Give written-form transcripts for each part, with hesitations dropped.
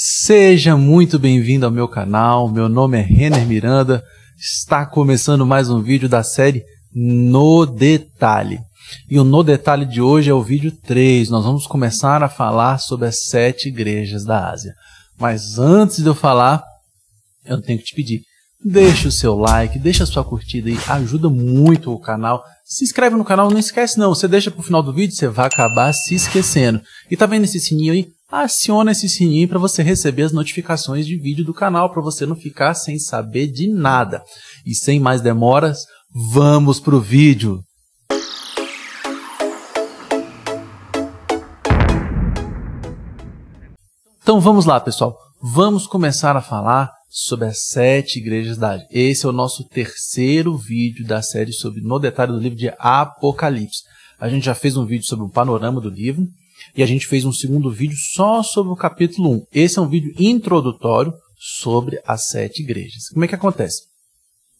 Seja muito bem-vindo ao meu canal, meu nome é Renner Miranda, está começando mais um vídeo da série No Detalhe. E o No Detalhe de hoje é o vídeo 3, nós vamos começar a falar sobre as 7 igrejas da Ásia. Mas antes de eu falar, eu tenho que te pedir, deixa o seu like, deixa a sua curtida aí, ajuda muito o canal. Se inscreve no canal, não esquece não, você deixa para o final do vídeo, você vai acabar se esquecendo. E tá vendo esse sininho aí? Aciona esse sininho para você receber as notificações de vídeo do canal, para você não ficar sem saber de nada. E sem mais demoras, vamos pro vídeo. Então vamos lá, pessoal. Vamos começar a falar sobre as 7 igrejas da Ásia. Esse é o nosso terceiro vídeo da série sobre No Detalhe do livro de Apocalipse. A gente já fez um vídeo sobre o panorama do livro. E a gente fez um segundo vídeo só sobre o capítulo 1. Esse é um vídeo introdutório sobre as 7 igrejas. Como é que acontece?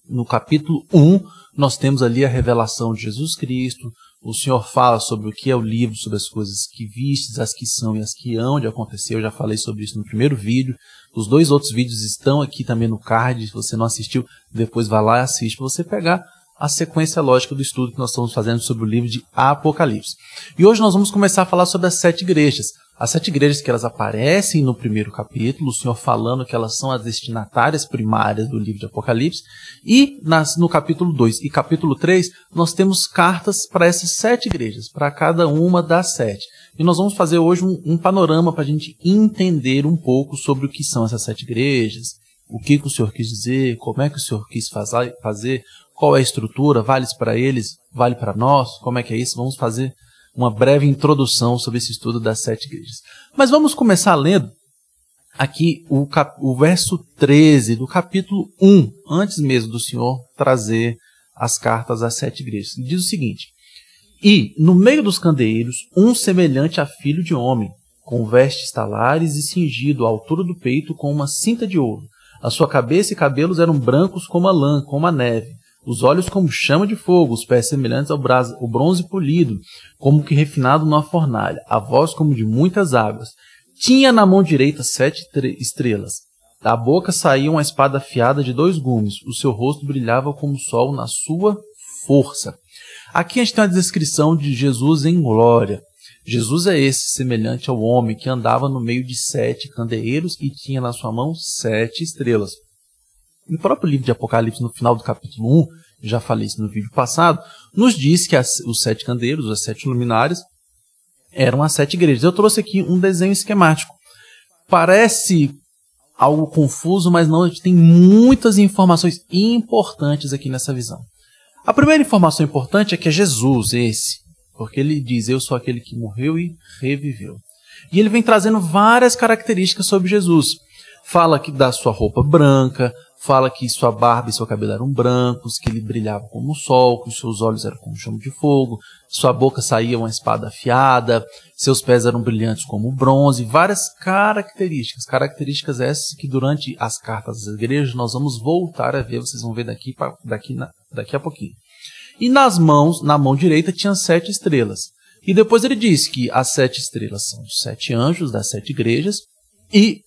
No capítulo 1, nós temos ali a revelação de Jesus Cristo. O Senhor fala sobre o que é o livro, sobre as coisas que vistes, as que são e as que hão de acontecer. Eu já falei sobre isso no primeiro vídeo. Os 2 outros vídeos estão aqui também no card. Se você não assistiu, depois vai lá e assiste para você pegar a sequência lógica do estudo que nós estamos fazendo sobre o livro de Apocalipse. E hoje nós vamos começar a falar sobre as 7 igrejas. As 7 igrejas que elas aparecem no primeiro capítulo, o Senhor falando que elas são as destinatárias primárias do livro de Apocalipse. E no capítulo 2 e capítulo 3, nós temos cartas para essas 7 igrejas, para cada uma das 7. E nós vamos fazer hoje um panorama para a gente entender um pouco sobre o que são essas 7 igrejas, o que o Senhor quis dizer, como é que o Senhor quis fazer, qual é a estrutura, vale para eles, vale para nós, como é que é isso? Vamos fazer uma breve introdução sobre esse estudo das 7 igrejas. Mas vamos começar lendo aqui o verso 13 do capítulo 1, antes mesmo do Senhor trazer as cartas às 7 igrejas. Ele diz o seguinte: E, no meio dos candeeiros, um semelhante a filho de homem, com vestes talares e cingido à altura do peito com uma cinta de ouro. A sua cabeça e cabelos eram brancos como a lã, como a neve. Os olhos como chama de fogo, os pés semelhantes ao bronze polido, como que refinado numa fornalha, a voz como de muitas águas. Tinha na mão direita 7 estrelas. Da boca saía uma espada afiada de 2 gumes. O seu rosto brilhava como o sol na sua força. Aqui a gente tem uma descrição de Jesus em glória. Jesus é esse, semelhante ao homem, que andava no meio de 7 candeeiros e tinha na sua mão 7 estrelas. No próprio livro de Apocalipse, no final do capítulo 1, já falei isso no vídeo passado, nos diz que os 7 candeeiros, as 7 luminárias, eram as 7 igrejas. Eu trouxe aqui um desenho esquemático. Parece algo confuso, mas não, a gente tem muitas informações importantes aqui nessa visão. A primeira informação importante é que é Jesus esse, porque ele diz, eu sou aquele que morreu e reviveu. E ele vem trazendo várias características sobre Jesus. Fala que da sua roupa branca, fala que sua barba e seu cabelo eram brancos, que ele brilhava como o sol, que os seus olhos eram como chama de fogo, sua boca saía uma espada afiada, seus pés eram brilhantes como o bronze, várias características essas que durante as cartas das igrejas nós vamos voltar a ver, vocês vão ver daqui a pouquinho. E na mão direita tinha 7 estrelas. E depois ele diz que as 7 estrelas são os 7 anjos das 7 igrejas e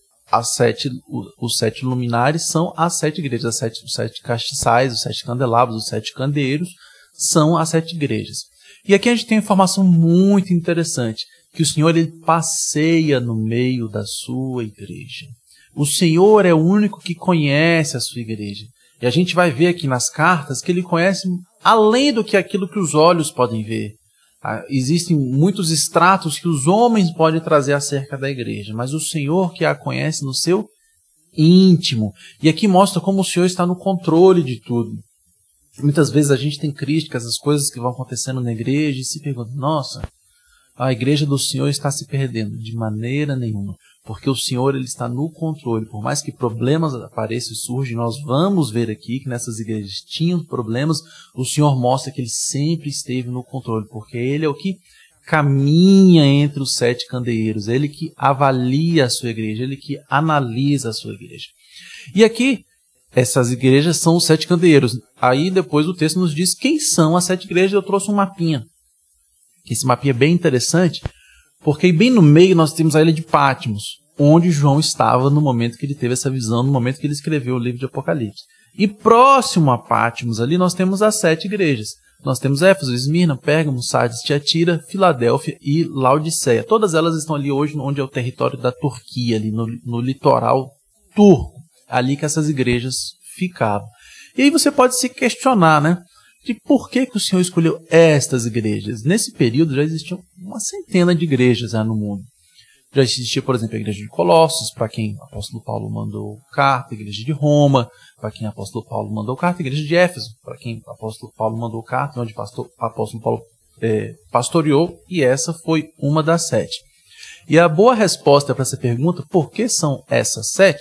os 7 luminares são as 7 igrejas, os 7 castiçais, os 7 candelabros, os 7 candeeiros são as 7 igrejas. E aqui a gente tem uma informação muito interessante, que o Senhor ele passeia no meio da sua igreja. O Senhor é o único que conhece a sua igreja. E a gente vai ver aqui nas cartas que ele conhece além do que aquilo que os olhos podem ver. Existem muitos extratos que os homens podem trazer acerca da igreja, mas o Senhor que a conhece no seu íntimo. E aqui mostra como o Senhor está no controle de tudo. Muitas vezes a gente tem críticas às coisas que vão acontecendo na igreja e se pergunta, nossa, a igreja do Senhor está se perdendo. De maneira nenhuma, porque o Senhor ele está no controle. Por mais que problemas apareçam e surgem, nós vamos ver aqui que nessas igrejas tinham problemas, o Senhor mostra que ele sempre esteve no controle, porque ele é o que caminha entre os 7 candeeiros, ele que avalia a sua igreja, ele que analisa a sua igreja. E aqui, essas igrejas são os 7 candeeiros. Aí depois o texto nos diz quem são as 7 igrejas. Eu trouxe um mapinha. Esse mapinha é bem interessante, porque bem no meio nós temos a ilha de Patmos. onde João estava no momento que ele teve essa visão, no momento que ele escreveu o livro de Apocalipse. E próximo a Patmos ali nós temos as 7 igrejas. Nós temos Éfeso, Esmirna, Pérgamo, Sardes, Tiatira, Filadélfia e Laodiceia. Todas elas estão ali hoje onde é o território da Turquia, ali no litoral turco, ali que essas igrejas ficavam. E aí você pode se questionar, né? De por que o Senhor escolheu estas igrejas? Nesse período já existiam uma centena de igrejas no mundo. Já existia, por exemplo, a igreja de Colossos, para quem o apóstolo Paulo mandou carta, a igreja de Roma, para quem o apóstolo Paulo mandou carta, a igreja de Éfeso, para quem o apóstolo Paulo mandou carta, onde o apóstolo Paulo pastoreou, e essa foi uma das 7. E a boa resposta para essa pergunta, por que são essas 7?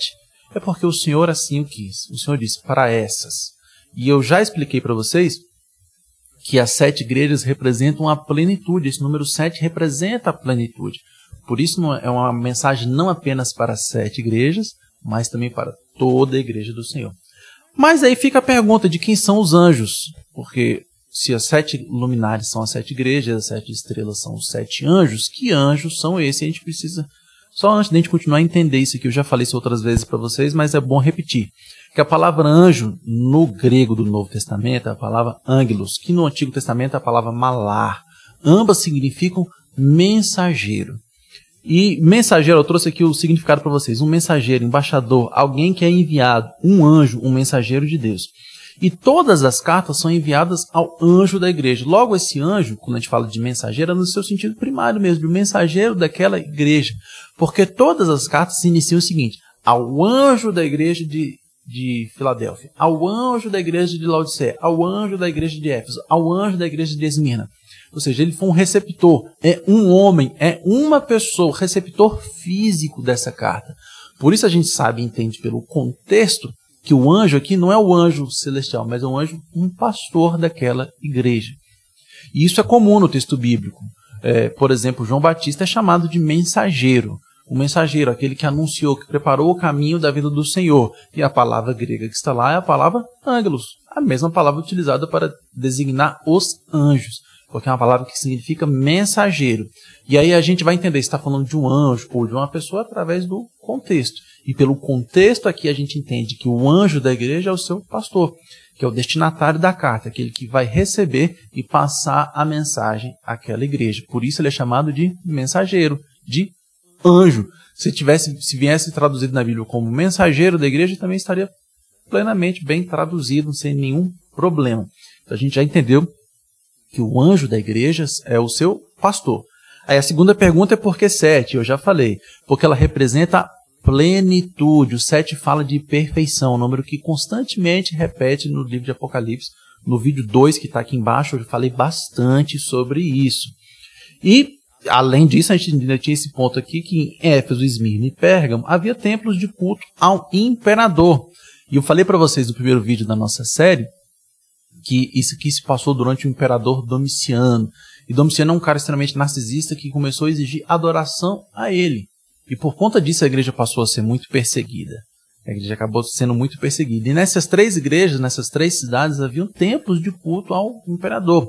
É porque o Senhor assim o quis. O Senhor disse, para essas. E eu já expliquei para vocês que as 7 igrejas representam a plenitude. Esse número 7 representa a plenitude. Por isso é uma mensagem não apenas para as 7 igrejas, mas também para toda a igreja do Senhor. Mas aí fica a pergunta de quem são os anjos. Porque se as 7 luminares são as 7 igrejas, as 7 estrelas são os 7 anjos, que anjos são esses? A gente precisa, só antes de a gente continuar a entender isso aqui, eu já falei isso outras vezes para vocês, mas é bom repetir. Que a palavra anjo, no grego do Novo Testamento, é a palavra angelos, que no Antigo Testamento é a palavra malar. Ambas significam mensageiro. E mensageiro, eu trouxe aqui o significado para vocês. Um mensageiro, embaixador, alguém que é enviado, um anjo, um mensageiro de Deus. E todas as cartas são enviadas ao anjo da igreja. Logo, esse anjo, quando a gente fala de mensageiro, é no seu sentido primário mesmo, o mensageiro daquela igreja. Porque todas as cartas se iniciam o seguinte, ao anjo da igreja de Filadélfia, ao anjo da igreja de Laodiceia, ao anjo da igreja de Éfeso, ao anjo da igreja de Esmirna. Ou seja, ele foi um receptor, é um homem, é uma pessoa, receptor físico dessa carta. Por isso a gente sabe e entende pelo contexto que o anjo aqui não é o anjo celestial, mas é um pastor daquela igreja. E isso é comum no texto bíblico. Por exemplo, João Batista é chamado de mensageiro. O mensageiro, aquele que anunciou, que preparou o caminho da vida do Senhor. E a palavra grega que está lá é a palavra angelos, a mesma palavra utilizada para designar os anjos, porque é uma palavra que significa mensageiro. E aí a gente vai entender se está falando de um anjo ou de uma pessoa através do contexto. E pelo contexto aqui a gente entende que o anjo da igreja é o seu pastor, que é o destinatário da carta, aquele que vai receber e passar a mensagem àquela igreja. Por isso ele é chamado de mensageiro, de anjo. Se viesse traduzido na Bíblia como mensageiro da igreja, também estaria plenamente bem traduzido, sem nenhum problema. Então a gente já entendeu que o anjo da igreja é o seu pastor. Aí a segunda pergunta é por que 7? Eu já falei. Porque ela representa a plenitude. O 7 fala de perfeição, um número que constantemente repete no livro de Apocalipse. No vídeo 2 que está aqui embaixo, eu falei bastante sobre isso. E, além disso, a gente ainda tinha esse ponto aqui que em Éfeso, Esmirna e Pérgamo havia templos de culto ao imperador. E eu falei para vocês no primeiro vídeo da nossa série que isso aqui se passou durante o imperador Domiciano. E Domiciano é um cara extremamente narcisista que começou a exigir adoração a ele. E por conta disso a igreja passou a ser muito perseguida. A igreja acabou sendo muito perseguida. E nessas 3 igrejas, nessas 3 cidades, haviam templos de culto ao imperador.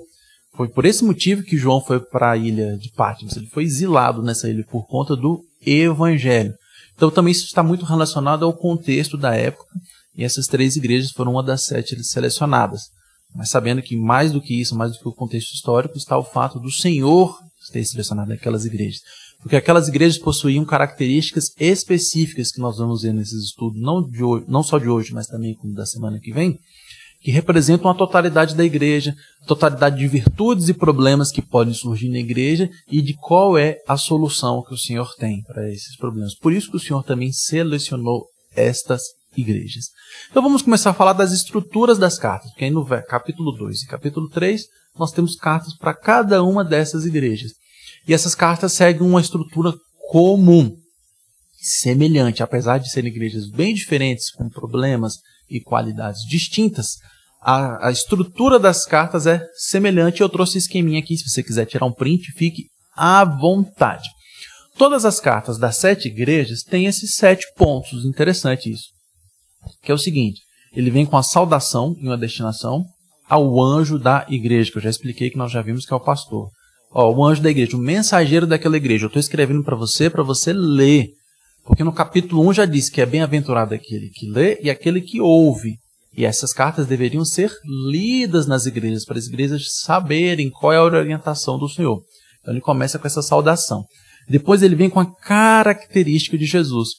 Foi por esse motivo que João foi para a ilha de Patmos. Ele foi exilado nessa ilha por conta do evangelho. Então também isso está muito relacionado ao contexto da época. E essas 3 igrejas foram uma das 7 selecionadas. Mas sabendo que mais do que isso, mais do que o contexto histórico, está o fato do Senhor ter selecionado aquelas igrejas. Porque aquelas igrejas possuíam características específicas que nós vamos ver nesses estudos, não só de hoje, mas também como da semana que vem, que representam a totalidade da igreja, a totalidade de virtudes e problemas que podem surgir na igreja e de qual é a solução que o Senhor tem para esses problemas. Por isso que o Senhor também selecionou estas igrejas. Então vamos começar a falar das estruturas das cartas, porque aí no capítulo 2 e capítulo 3 nós temos cartas para cada uma dessas igrejas. E essas cartas seguem uma estrutura comum, semelhante, apesar de serem igrejas bem diferentes, com problemas e qualidades distintas, a estrutura das cartas é semelhante. Eu trouxe esse esqueminha aqui, se você quiser tirar um print, fique à vontade. Todas as cartas das 7 igrejas têm esses 7 pontos, interessante isso. Que é o seguinte, ele vem com a saudação e uma destinação ao anjo da igreja, que eu já expliquei que nós já vimos que é o pastor. O anjo da igreja, o mensageiro daquela igreja. Eu estou escrevendo para você ler. Porque no capítulo 1 já diz que é bem-aventurado aquele que lê e aquele que ouve. E essas cartas deveriam ser lidas nas igrejas, para as igrejas saberem qual é a orientação do Senhor. Então ele começa com essa saudação. Depois ele vem com a característica de Jesus.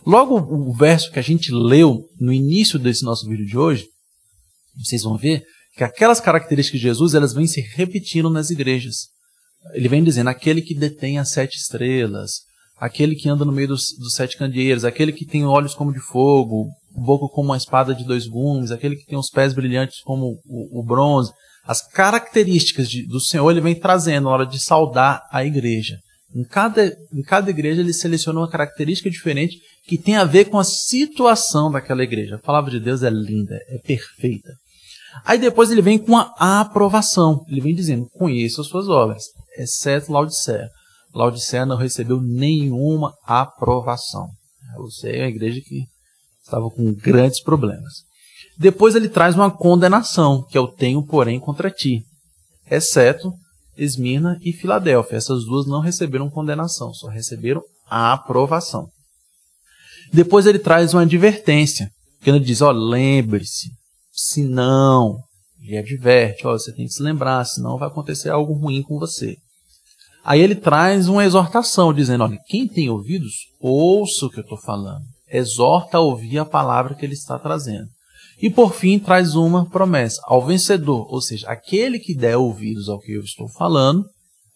Logo o verso que a gente leu no início desse nosso vídeo de hoje, vocês vão ver que aquelas características de Jesus, elas vêm se repetindo nas igrejas. Ele vem dizendo, aquele que detém as 7 estrelas, aquele que anda no meio dos 7 candeeiros, aquele que tem olhos como de fogo, boca como uma espada de 2 gumes, aquele que tem os pés brilhantes como o bronze. As características do Senhor ele vem trazendo na hora de saudar a igreja. Em cada igreja ele seleciona uma característica diferente que tem a ver com a situação daquela igreja. A palavra de Deus é linda, é perfeita. Aí depois ele vem com a aprovação. Ele vem dizendo, conheço as suas obras, exceto Laodiceia. Laodiceia não recebeu nenhuma aprovação. Laodiceia é uma igreja que estava com grandes problemas. Depois ele traz uma condenação, que eu tenho, porém, contra ti, exceto Esmirna e Filadélfia. Essas duas não receberam condenação, só receberam a aprovação. Depois ele traz uma advertência, que ele diz, lembre-se, senão, ele adverte, você tem que se lembrar, senão vai acontecer algo ruim com você. Aí ele traz uma exortação, dizendo, quem tem ouvidos, ouça o que eu estou falando. Exorta a ouvir a palavra que ele está trazendo. E por fim traz uma promessa ao vencedor, ou seja, aquele que der ouvidos ao que eu estou falando,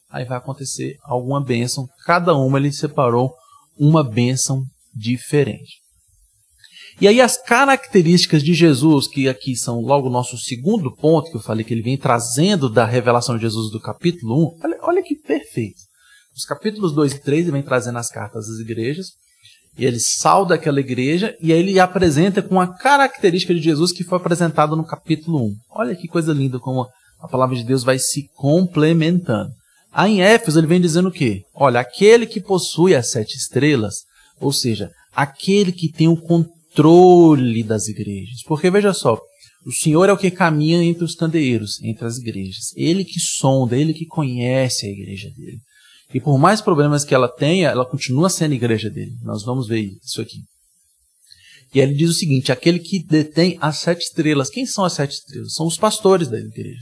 aí vai acontecer alguma bênção. Cada uma ele separou uma bênção diferente. E aí as características de Jesus, que aqui são logo o nosso segundo ponto, que eu falei que ele vem trazendo da revelação de Jesus do capítulo 1, olha que perfeito. Os capítulos 2 e 3 ele vem trazendo as cartas das igrejas, e ele sauda aquela igreja, e aí ele apresenta com a característica de Jesus que foi apresentada no capítulo 1. Olha que coisa linda como a palavra de Deus vai se complementando. Aí em Éfeso ele vem dizendo o quê? Aquele que possui as 7 estrelas, ou seja, aquele que tem o controle das igrejas. Porque veja só, o Senhor é o que caminha entre os candeeiros, entre as igrejas. Ele que sonda, ele que conhece a igreja dele. E por mais problemas que ela tenha, ela continua sendo a igreja dele. Nós vamos ver isso aqui. E aí ele diz o seguinte, aquele que detém as 7 estrelas. Quem são as 7 estrelas? São os pastores da igreja.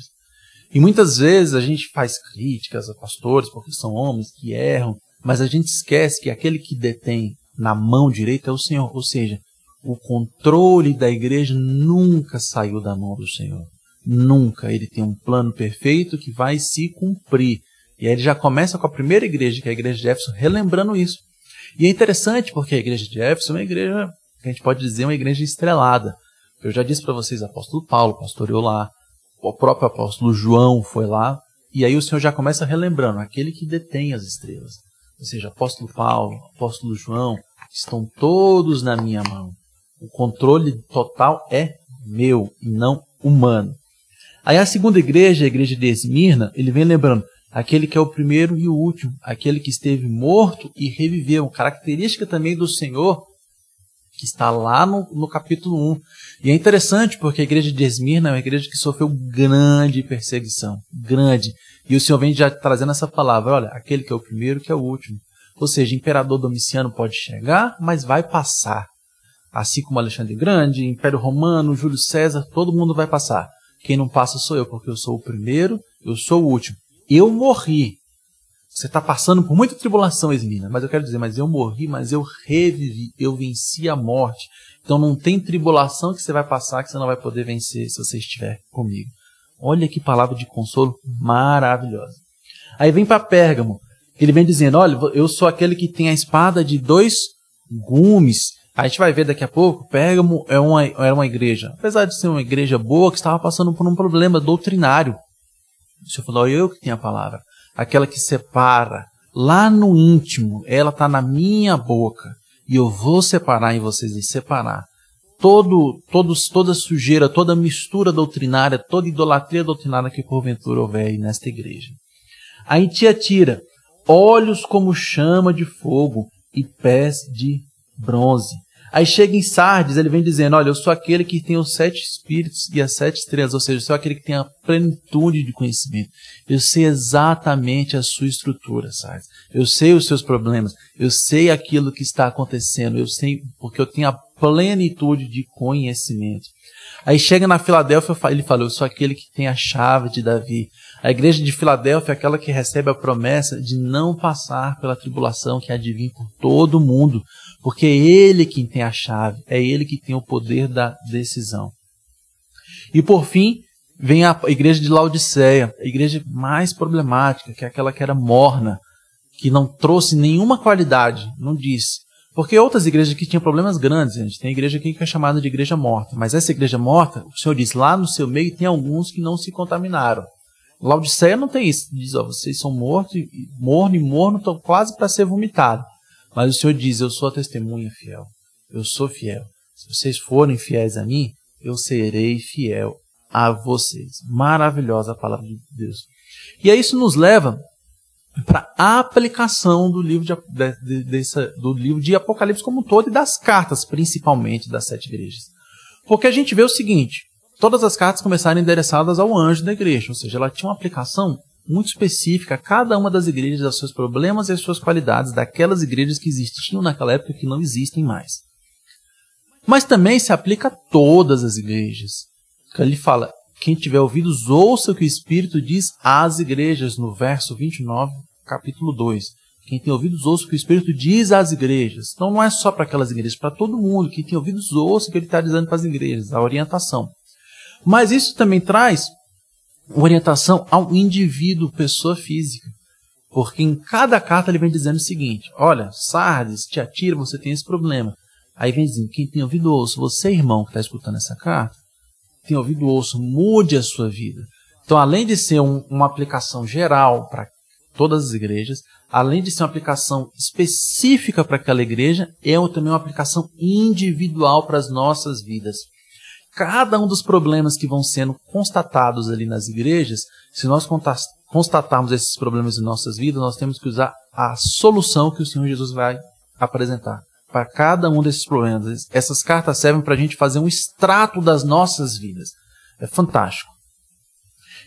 E muitas vezes a gente faz críticas a pastores, porque são homens que erram, mas a gente esquece que aquele que detém na mão direita é o Senhor. Ou seja, o controle da igreja nunca saiu da mão do Senhor. Nunca. Ele tem um plano perfeito que vai se cumprir. E aí ele já começa com a primeira igreja, que é a igreja de Éfeso, relembrando isso. E é interessante porque a igreja de Éfeso é uma igreja, que a gente pode dizer, uma igreja estrelada. Eu já disse para vocês, o apóstolo Paulo pastoreou lá, o próprio apóstolo João foi lá, e aí o Senhor já começa relembrando, aquele que detém as estrelas. Ou seja, apóstolo Paulo, apóstolo João, estão todos na minha mão. O controle total é meu e não humano. Aí a segunda igreja, a igreja de Esmirna, ele vem lembrando, aquele que é o primeiro e o último, aquele que esteve morto e reviveu. Característica também do Senhor, que está lá no capítulo 1. E é interessante porque a igreja de Esmirna é uma igreja que sofreu grande perseguição, grande. E o Senhor vem já trazendo essa palavra, aquele que é o primeiro, que é o último. Ou seja, imperador Domiciano pode chegar, mas vai passar. Assim como Alexandre Grande, Império Romano, Júlio César, todo mundo vai passar. Quem não passa sou eu, porque eu sou o primeiro, eu sou o último. Eu morri. Você está passando por muita tribulação, Esmirna, mas eu quero dizer, mas eu morri, mas eu revivi, eu venci a morte. Então não tem tribulação que você vai passar que você não vai poder vencer se você estiver comigo. Olha que palavra de consolo maravilhosa. Aí vem para Pérgamo, ele vem dizendo, eu sou aquele que tem a espada de 2 gumes. A gente vai ver daqui a pouco, Pérgamo era uma igreja, apesar de ser uma igreja boa, que estava passando por um problema doutrinário. O Senhor falou, eu que tenho a palavra. Aquela que separa, lá no íntimo, ela está na minha boca. E eu vou separar em vocês e separar. Toda sujeira, toda mistura doutrinária, toda idolatria doutrinária que porventura houver aí nesta igreja. Aí Tiatira, olhos como chama de fogo e pés de bronze. Aí chega em Sardes, ele vem dizendo, olha, eu sou aquele que tem os 7 espíritos e as 7 estrelas, ou seja, eu sou aquele que tem a plenitude de conhecimento. Eu sei exatamente a sua estrutura, Sardes. Eu sei os seus problemas, eu sei aquilo que está acontecendo, eu sei porque eu tenho a plenitude de conhecimento. Aí chega na Filadélfia, ele fala, eu sou aquele que tem a chave de Davi. A igreja de Filadélfia é aquela que recebe a promessa de não passar pela tribulação que há de vir por todo mundo, porque é ele quem tem a chave, é ele que tem o poder da decisão. E por fim, vem a igreja de Laodiceia, a igreja mais problemática, que é aquela que era morna, que não trouxe nenhuma qualidade, não disse. Porque outras igrejas que tinham problemas grandes, gente, tem igreja aqui que é chamada de igreja morta, mas essa igreja morta, o Senhor diz, lá no seu meio tem alguns que não se contaminaram. Laodiceia não tem isso, diz, ó, vocês são morno e morno, estão quase para ser vomitado. Mas o Senhor diz, eu sou a testemunha fiel, eu sou fiel. Se vocês forem fiéis a mim, eu serei fiel a vocês. Maravilhosa a palavra de Deus. E aí isso nos leva para a aplicação do livro do livro de Apocalipse como um todo e das cartas, principalmente das 7 igrejas. Porque a gente vê o seguinte, todas as cartas começaram endereçadas ao anjo da igreja, ou seja, ela tinha uma aplicação muito específica a cada uma das igrejas, aos seus problemas e as suas qualidades, daquelas igrejas que existiam naquela época e que não existem mais. Mas também se aplica a todas as igrejas. Ele fala, quem tiver ouvidos, ouça o que o Espírito diz às igrejas, no verso 29, capítulo 2. Quem tem ouvidos, ouça o que o Espírito diz às igrejas. Então não é só para aquelas igrejas, para todo mundo. Quem tem ouvidos, ouça o que ele está dizendo para as igrejas, a orientação. Mas isso também traz orientação ao indivíduo, pessoa física. Porque em cada carta ele vem dizendo o seguinte, olha, Sardes, Tiatira, você tem esse problema. Aí vem dizendo, quem tem ouvido, ouça. Você, irmão, que está escutando essa carta, tem ouvido, ouça, mude a sua vida. Então, além de ser uma aplicação geral para todas as igrejas, além de ser uma aplicação específica para aquela igreja, é também uma aplicação individual para as nossas vidas. Cada um dos problemas que vão sendo constatados ali nas igrejas, se nós constatarmos esses problemas em nossas vidas, nós temos que usar a solução que o Senhor Jesus vai apresentar para cada um desses problemas. Essas cartas servem para a gente fazer um extrato das nossas vidas. É fantástico.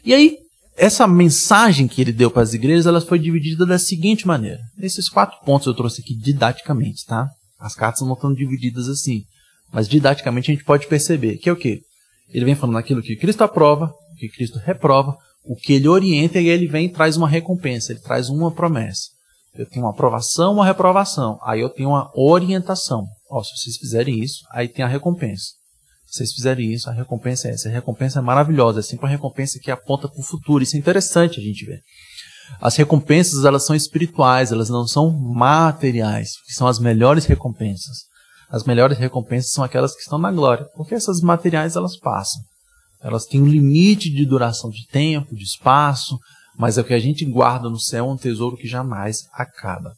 E aí, essa mensagem que ele deu para as igrejas, ela foi dividida da seguinte maneira. Nesses 4 pontos eu trouxe aqui didaticamente, tá? As cartas não estão divididas assim. Mas didaticamente a gente pode perceber que é o quê? Ele vem falando aquilo que Cristo aprova, o que Cristo reprova, o que ele orienta e ele vem e traz uma recompensa, ele traz uma promessa. Eu tenho uma aprovação, uma reprovação. Aí eu tenho uma orientação. Ó, se vocês fizerem isso, aí tem a recompensa. Se vocês fizerem isso, a recompensa é essa. A recompensa é maravilhosa, é sempre uma recompensa que aponta para o futuro. Isso é interessante a gente ver. As recompensas, elas são espirituais, elas não são materiais, que são as melhores recompensas. As melhores recompensas são aquelas que estão na glória, porque essas materiais, elas passam. Elas têm um limite de duração de tempo, de espaço, mas é o que a gente guarda no céu, um tesouro que jamais acaba.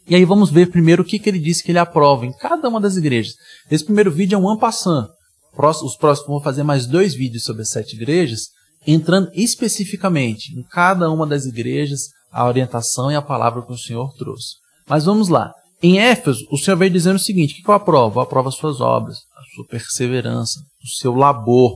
E aí vamos ver primeiro o que ele disse que ele aprova em cada uma das igrejas. Esse primeiro vídeo é um en passant. Os próximos vão fazer mais 2 vídeos sobre as 7 igrejas, entrando especificamente em cada uma das igrejas, a orientação e a palavra que o Senhor trouxe. Mas vamos lá. Em Éfeso, o Senhor veio dizendo o seguinte, o que eu aprovo? Eu aprovo as suas obras, a sua perseverança, o seu labor.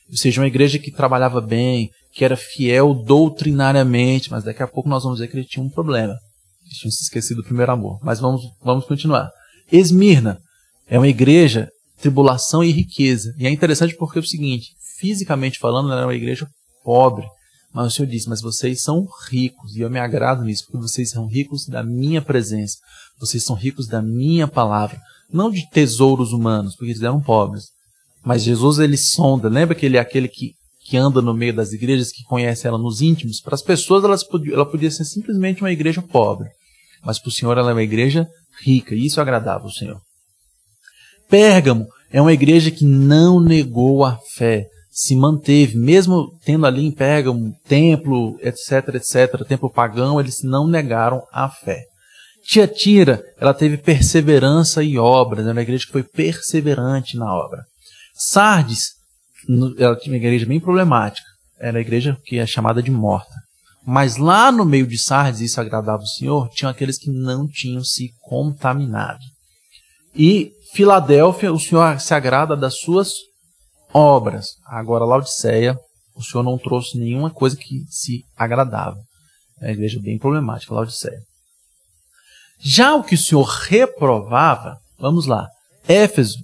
Ou seja, uma igreja que trabalhava bem, que era fiel doutrinariamente, mas daqui a pouco nós vamos ver que ele tinha um problema. Eles tinham se esquecido do primeiro amor. Mas vamos continuar. Esmirna é uma igreja, tribulação e riqueza. E é interessante porque é o seguinte, fisicamente falando, ela era uma igreja pobre. Mas o Senhor disse, mas vocês são ricos, e eu me agrado nisso, porque vocês são ricos da minha presença. Vocês são ricos da minha palavra. Não de tesouros humanos, porque eles eram pobres. Mas Jesus, ele sonda. Lembra que ele é aquele que anda no meio das igrejas, que conhece ela nos íntimos? Para as pessoas, ela podia ser simplesmente uma igreja pobre. Mas para o Senhor, ela é uma igreja rica. E isso agradava o Senhor. Pérgamo é uma igreja que não negou a fé. Se manteve, mesmo tendo ali em Pérgamo, templo, etc., templo pagão, eles não negaram a fé. Tiatira, ela teve perseverança e obras, é uma igreja que foi perseverante na obra. Sardes, ela tinha uma igreja bem problemática, era a igreja que é chamada de morta. Mas lá no meio de Sardes, isso agradava o Senhor, tinham aqueles que não tinham se contaminado. E Filadélfia, o Senhor se agrada das suas obras. Agora, Laodiceia, o Senhor não trouxe nenhuma coisa que se agradava. É uma igreja bem problemática, Laodiceia. Já o que o Senhor reprovava, vamos lá, Éfeso,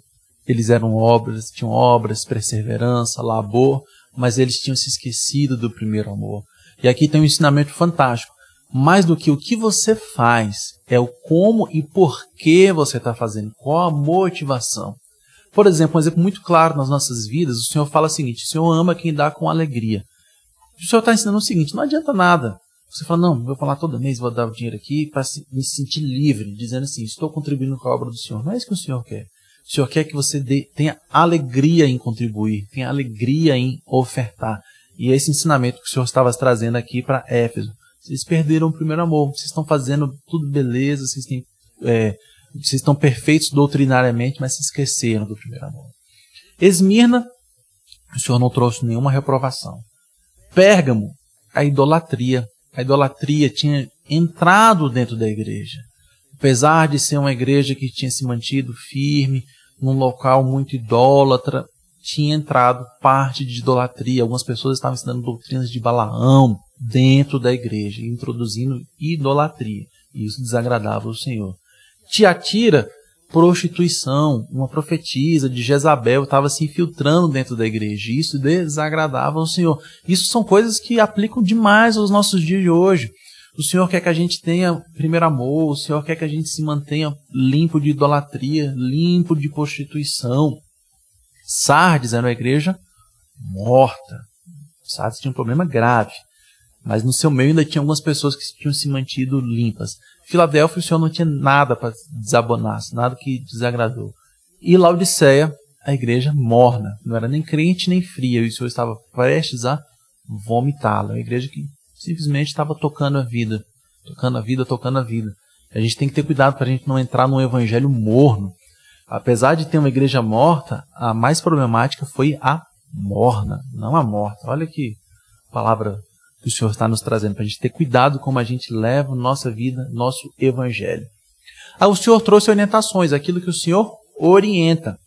eles tinham obras, perseverança, labor, mas eles tinham se esquecido do primeiro amor. E aqui tem um ensinamento fantástico. Mais do que o que você faz, é o como e por que você está fazendo, qual a motivação. Por exemplo, um exemplo muito claro nas nossas vidas, o Senhor fala o seguinte: o Senhor ama quem dá com alegria. O Senhor está ensinando o seguinte: não adianta nada. Você fala, não, vou falar todo mês, vou dar o dinheiro aqui para me sentir livre, dizendo assim, estou contribuindo com a obra do Senhor. Não é isso que o Senhor quer. O Senhor quer que você tenha alegria em contribuir, tenha alegria em ofertar. E esse ensinamento que o Senhor estava trazendo aqui para Éfeso. Vocês perderam o primeiro amor, vocês estão fazendo tudo beleza, vocês estão perfeitos doutrinariamente, mas se esqueceram do primeiro amor. Esmirna, o Senhor não trouxe nenhuma reprovação. Pérgamo, a idolatria. A idolatria tinha entrado dentro da igreja. Apesar de ser uma igreja que tinha se mantido firme, num local muito idólatra, tinha entrado parte de idolatria. Algumas pessoas estavam ensinando doutrinas de Balaão dentro da igreja, introduzindo idolatria. E isso desagradava o Senhor. Tiatira, prostituição. Uma profetisa de Jezabel estava se infiltrando dentro da igreja. Isso desagradava o Senhor. Isso são coisas que aplicam demais aos nossos dias de hoje. O Senhor quer que a gente tenha primeiro amor. O Senhor quer que a gente se mantenha limpo de idolatria, limpo de prostituição. Sardes era uma igreja morta. Sardes tinha um problema grave. Mas no seu meio ainda tinha algumas pessoas que tinham se mantido limpas. Filadélfia, o Senhor não tinha nada para desabonar, nada que desagradou. E Laodiceia, a igreja morna. Não era nem crente nem fria. E o Senhor estava prestes a vomitá-la. Uma igreja que simplesmente estava tocando a vida. Tocando a vida, tocando a vida. A gente tem que ter cuidado para a gente não entrar num evangelho morno. Apesar de ter uma igreja morta, a mais problemática foi a morna, não a morta. Olha que palavra que o Senhor está nos trazendo, para a gente ter cuidado como a gente leva nossa vida, nosso evangelho. O Senhor trouxe orientações, aquilo que o Senhor orienta.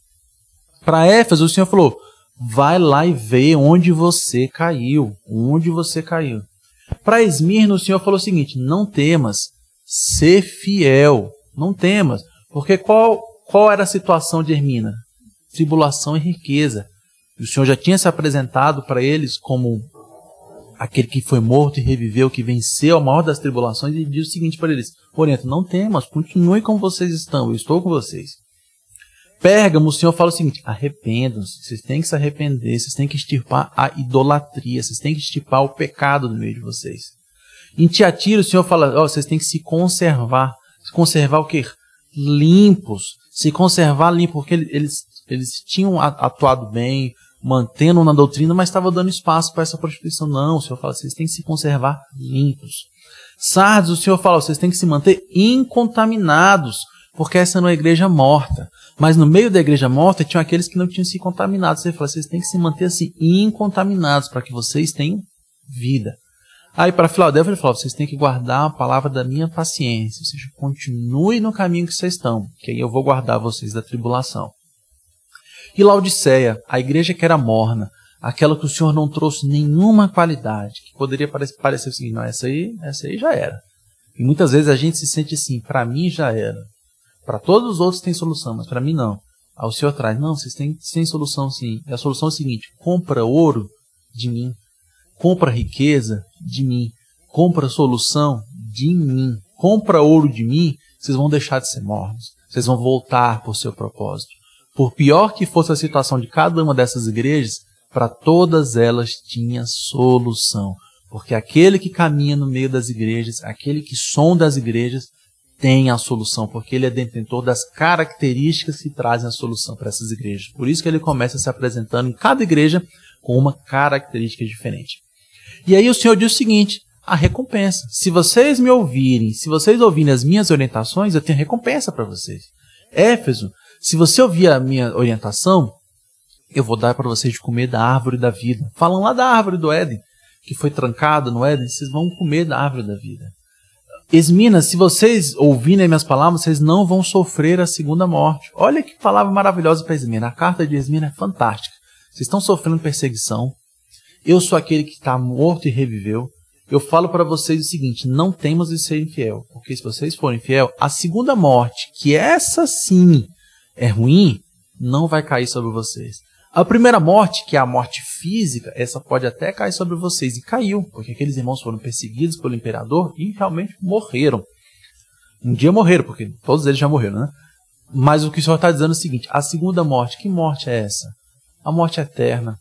Para Éfeso, o Senhor falou, vai lá e vê onde você caiu, onde você caiu. Para Esmirna, o Senhor falou o seguinte, não temas, ser fiel, não temas, porque qual era a situação de Esmirna? Tribulação e riqueza. O Senhor já tinha se apresentado para eles como aquele que foi morto e reviveu, que venceu a maior das tribulações, e diz o seguinte para eles, orienta, não temas, continue como vocês estão, eu estou com vocês. Pérgamo, o Senhor fala o seguinte, arrependam-se, vocês têm que se arrepender, vocês têm que extirpar a idolatria, vocês têm que extirpar o pecado do meio de vocês. Em Tiatira, o Senhor fala, vocês têm que se conservar o quê? Limpos, se conservar limpos, porque eles tinham atuado bem, mantendo na doutrina, mas estava dando espaço para essa prostituição. Não, o Senhor fala, vocês têm que se conservar limpos. Sardes, o Senhor fala, vocês têm que se manter incontaminados, porque essa não é uma igreja morta. Mas no meio da igreja morta, tinham aqueles que não tinham se contaminado. Você fala, vocês têm que se manter assim, incontaminados, para que vocês tenham vida. Aí para Filadélfia, ele fala, vocês têm que guardar a palavra da minha paciência, ou seja, continue no caminho que vocês estão, que aí eu vou guardar vocês da tribulação. E Laodiceia, a igreja que era morna, aquela que o Senhor não trouxe nenhuma qualidade, que poderia parecer assim, não, essa aí já era. E muitas vezes a gente se sente assim, para mim já era. Para todos os outros tem solução, mas para mim não. Aí o Senhor traz, não, vocês têm solução sim. E a solução é a seguinte, compra ouro de mim, compra riqueza de mim, compra solução de mim, compra ouro de mim, vocês vão deixar de ser mornos, vocês vão voltar por seu propósito. Por pior que fosse a situação de cada uma dessas igrejas, para todas elas tinha solução. Porque aquele que caminha no meio das igrejas, aquele que sonda as igrejas, tem a solução, porque ele é detentor das características que trazem a solução para essas igrejas. Por isso que ele começa se apresentando em cada igreja com uma característica diferente. E aí o Senhor diz o seguinte, a recompensa. Se vocês me ouvirem, se vocês ouvirem as minhas orientações, eu tenho recompensa para vocês. Éfeso, se você ouvir a minha orientação, eu vou dar para vocês de comer da árvore da vida. Falam lá da árvore do Éden, que foi trancada no Éden, vocês vão comer da árvore da vida. Esmina, se vocês ouvirem minhas palavras, vocês não vão sofrer a segunda morte. Olha que palavra maravilhosa para Esmina. A carta de Esmina é fantástica. Vocês estão sofrendo perseguição. Eu sou aquele que está morto e reviveu. Eu falo para vocês o seguinte, não temas de ser infiel. Porque se vocês forem infiel, a segunda morte, que essa sim é ruim, não vai cair sobre vocês. A primeira morte, que é a morte física, essa pode até cair sobre vocês. E caiu, porque aqueles irmãos foram perseguidos pelo imperador e realmente morreram. Um dia morreram, porque todos eles já morreram, né? Mas o que o Senhor está dizendo é o seguinte, a segunda morte, que morte é essa? A morte eterna,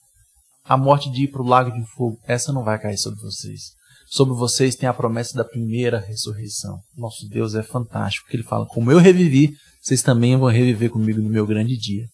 a morte de ir para o lago de fogo, essa não vai cair sobre vocês. Sobre vocês tem a promessa da primeira ressurreição. Nosso Deus é fantástico, porque Ele fala, como eu revivi, vocês também vão reviver comigo no meu grande dia.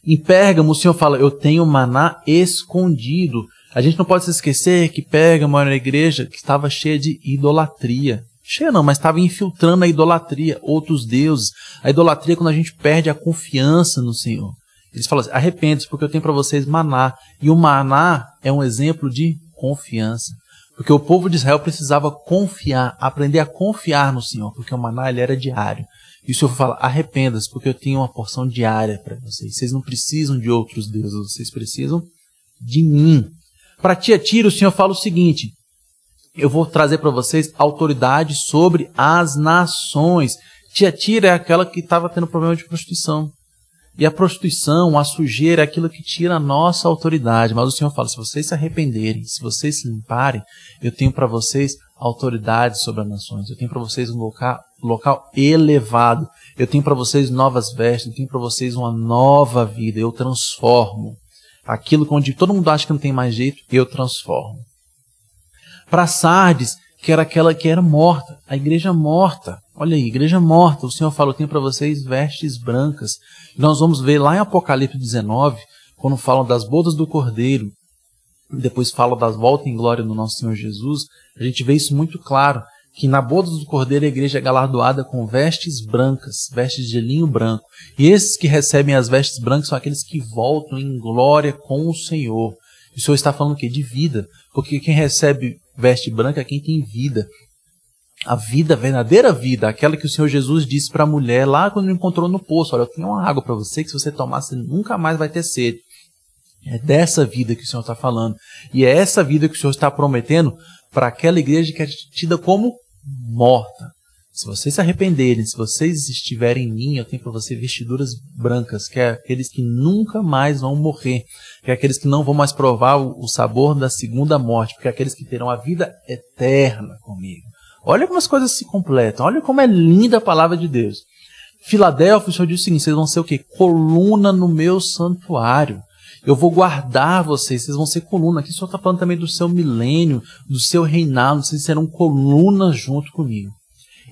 Em Pérgamo, o Senhor fala, eu tenho maná escondido. A gente não pode se esquecer que Pérgamo era uma igreja que estava cheia de idolatria. Cheia não, mas estava infiltrando a idolatria, outros deuses. A idolatria é quando a gente perde a confiança no Senhor. Eles falam assim, arrependam-se porque eu tenho para vocês maná. E o maná é um exemplo de confiança. Porque o povo de Israel precisava confiar, aprender a confiar no Senhor, porque o maná ele era diário. E o Senhor fala, arrependa-se, porque eu tenho uma porção diária para vocês. Vocês não precisam de outros deuses, vocês precisam de mim. Para Tiatira, o Senhor fala o seguinte, eu vou trazer para vocês autoridade sobre as nações. Tiatira é aquela que estava tendo problema de prostituição. E a prostituição, a sujeira é aquilo que tira a nossa autoridade. Mas o Senhor fala, se vocês se arrependerem, se vocês se limparem, eu tenho para vocês autoridade sobre as nações. Eu tenho para vocês um local elevado. Eu tenho para vocês novas vestes. Eu tenho para vocês uma nova vida. Eu transformo. Aquilo onde todo mundo acha que não tem mais jeito, eu transformo. Para Sardes, que era aquela que era morta. A igreja morta. Olha aí, igreja morta. O Senhor fala, eu tenho para vocês vestes brancas. Nós vamos ver lá em Apocalipse 19, quando falam das bodas do Cordeiro, depois falam das voltas em glória do nosso Senhor Jesus, a gente vê isso muito claro, que na boda do Cordeiro a igreja é galardoada com vestes brancas, vestes de linho branco. E esses que recebem as vestes brancas são aqueles que voltam em glória com o Senhor. E o Senhor está falando o quê? De vida. Porque quem recebe veste branca é quem tem vida. A vida, a verdadeira vida, aquela que o Senhor Jesus disse para a mulher lá quando ele encontrou no poço. Olha, eu tenho uma água para você que se você tomar, você nunca mais vai ter sede. É dessa vida que o Senhor está falando. E é essa vida que o Senhor está prometendo para aquela igreja que é tida como morta. Se vocês se arrependerem, se vocês estiverem em mim, eu tenho para você vestiduras brancas, que é aqueles que nunca mais vão morrer, que é aqueles que não vão mais provar o sabor da segunda morte, porque é aqueles que terão a vida eterna comigo. Olha como as coisas se completam, olha como é linda a palavra de Deus. Filadélfia, o Senhor diz o seguinte, vocês vão ser o quê? Coluna no meu santuário. Eu vou guardar vocês vão ser coluna. Aqui o Senhor está falando também do seu milênio, do seu reinado, vocês serão colunas junto comigo.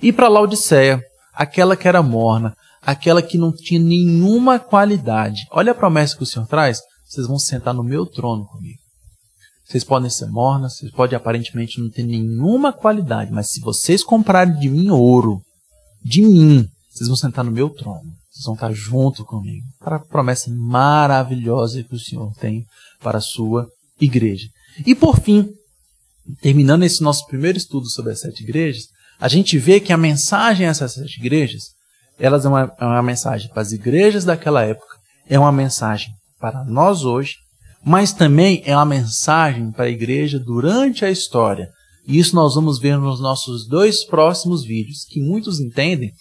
E para Laodiceia, aquela que era morna, aquela que não tinha nenhuma qualidade. Olha a promessa que o Senhor traz, vocês vão sentar no meu trono comigo. Vocês podem ser mornas, vocês podem aparentemente não ter nenhuma qualidade, mas se vocês comprarem de mim ouro, de mim, vocês vão sentar no meu trono. Vocês vão estar junto comigo. Para a promessa maravilhosa que o Senhor tem para a sua igreja. E por fim, terminando esse nosso primeiro estudo sobre as 7 igrejas, a gente vê que a mensagem a essas 7 igrejas, elas é uma mensagem para as igrejas daquela época, é uma mensagem para nós hoje, mas também é uma mensagem para a igreja durante a história. E isso nós vamos ver nos nossos 2 próximos vídeos, que muitos entendem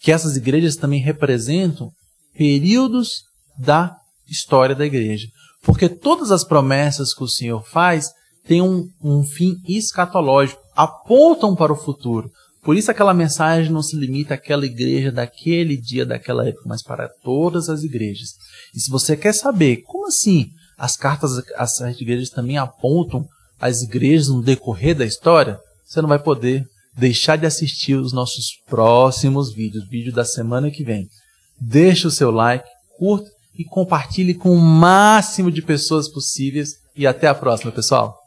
que essas igrejas também representam períodos da história da igreja. Porque todas as promessas que o Senhor faz têm um fim escatológico, apontam para o futuro. Por isso aquela mensagem não se limita àquela igreja daquele dia, daquela época, mas para todas as igrejas. E se você quer saber como assim as cartas às 7 igrejas também apontam às igrejas no decorrer da história, você não vai poder deixar de assistir os nossos próximos vídeos, vídeo da semana que vem. Deixe o seu like, curta e compartilhe com o máximo de pessoas possíveis. E até a próxima, pessoal!